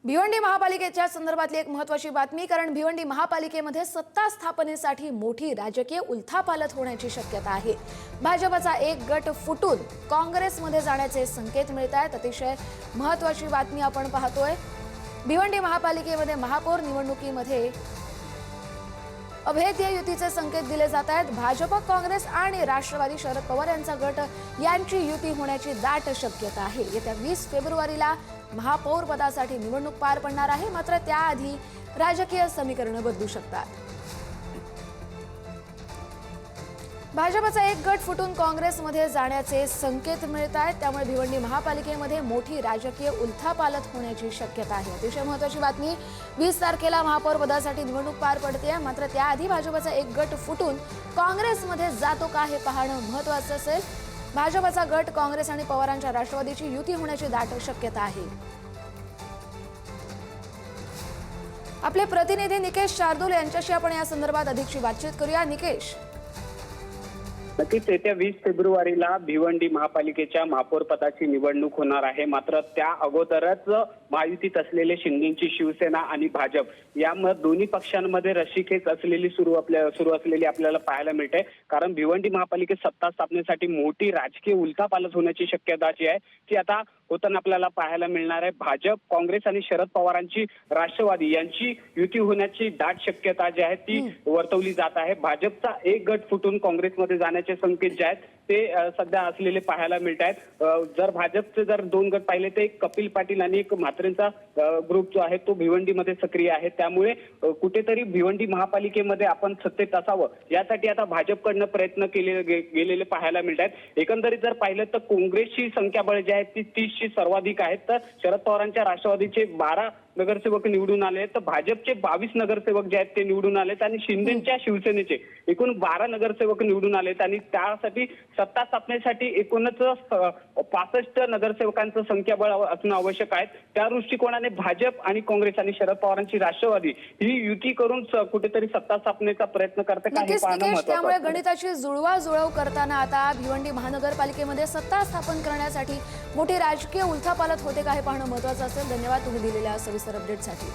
भिवंडी महापालिकेच्या संदर्भातली एक महत्त्वाची बातमी, कारण भिवंडी महापालिकेमध्ये सत्ता स्थापनेसाठी मोठी राजकीय उलथापालथ होण्याची शक्यता आहे। भाजपचा एक गट फुटून काँग्रेसमध्ये जाण्याचे संकेत मिळत आहेत। अतिशय महत्त्वाची बातमी आपण पाहतोय। भिवंडी महापालिकेमध्ये महापौर निवडणुकीमध्ये अभेद्य युतीचे संकेत दिले जात आहेत। भाजप, काँग्रेस आणि राष्ट्रवादी शरद पवार यांचा गट यांची युती होण्याची दाट शक्यता आहे। येत्या 20 फेब्रुवारीला महापौर पदासाठी निवडणूक पार पडणार आहे, मात्र त्याआधी राजकीय समीकरण बदलू शकतात। भाजपचा एक गट फुटून काँग्रेसमध्ये जाण्याचे संकेत मिळत आहेत, त्यामुळे भिवंडी महापालिकेमध्ये मोठी राजकीय उलथापालथ होण्याची शक्यता आहे। अतिशय महत्त्वाची बातमी, 20 तारखेला महापौर पदासाठी निवडणूक पार पडते, मात्र त्याआधी भाजपचा एक गट फुटून काँग्रेसमध्ये जातो का हे पाहणं महत्त्वाचं असेल। भाजपचा गट काँग्रेस आणि पवारांच्या राष्ट्रवादीची युती होण्याची दाट शक्यता आहे। आपले प्रतिनिधी निकेश शार्दूल यांच्याशी आपण या संदर्भात अधिकची बातचीत करूया। निकेश, नक्कीच येत्या 20 फेब्रुवारीला भिवंडी महापालिकेच्या महापौर पदाची निवडणूक होणार आहे, मात्र त्या अगोदरच महायुतीत असलेले शिंदेची शिवसेना आणि भाजप या दोन्ही पक्षांमध्ये रस्सीखेच सुरू असलेली आपल्याला पाहायला मिळते। कारण भिवंडी महापालिकेत सत्ता स्थापनेसाठी मोठी राजकीय उलथापालथ होण्याची शक्यता जी आहे ती आता होताना आपल्याला पाहायला मिळणार आहे। भाजप, काँग्रेस आणि शरद पवारांची राष्ट्रवादी यांची युती होण्याची दाट शक्यता जी आहे ती वर्तवली जात आहे। भाजपचा एक गट फुटून काँग्रेसमध्ये जाण्याचे संकेत जे आहेत ते सध्या असलेले पाहायला मिळत आहेत। जर भाजपचे जर दोन गट पाहिले तर एक कपिल पाटील आणि एक म्हात्रेंचा ग्रुप जो आहे तो भिवंडीमध्ये सक्रिय आहे, त्यामुळे कुठेतरी भिवंडी महापालिकेमध्ये आपण सत्तेत असावं यासाठी आता भाजपकडनं प्रयत्न केले गेलेले पाहायला मिळत आहेत। एकंदरीत जर पाहिलं तर काँग्रेसची संख्याबळ जी आहे ती 30ची सर्वाधिक आहेत, तर शरद पवारांच्या राष्ट्रवादीचे 12 नगरसेवक निवडून आले, तर भाजपचे 22 नगरसेवक जे आहेत ते निवडून आलेत आणि शिंदेच्या शिवसेनेचे एकूण 12 नगरसेवक निवडून आलेत आणि त्यासाठी सत्ता स्थापनेसाठी एकूणच 65 नगरसेवकांचं संख्याबळ असणं आवश्यक आहे। त्या दृष्टिकोनाने भाजप आणि काँग्रेस आणि शरद पवारांची राष्ट्रवादी ही युती करून कुठेतरी सत्ता स्थापनेचा प्रयत्न करते का हे पाहणं महत्त्वाचं आहे। त्यामुळे गणिताची जुळवाजुळव करताना आता भिवंडी महानगरपालिकेमध्ये सत्ता स्थापन करण्यासाठी मोठी राजकीय उलथापालथ होते का हे पाहणं महत्त्वाचं असेल। धन्यवाद तुम्ही दिलेल्या सविस्तर अपडेटसाठी।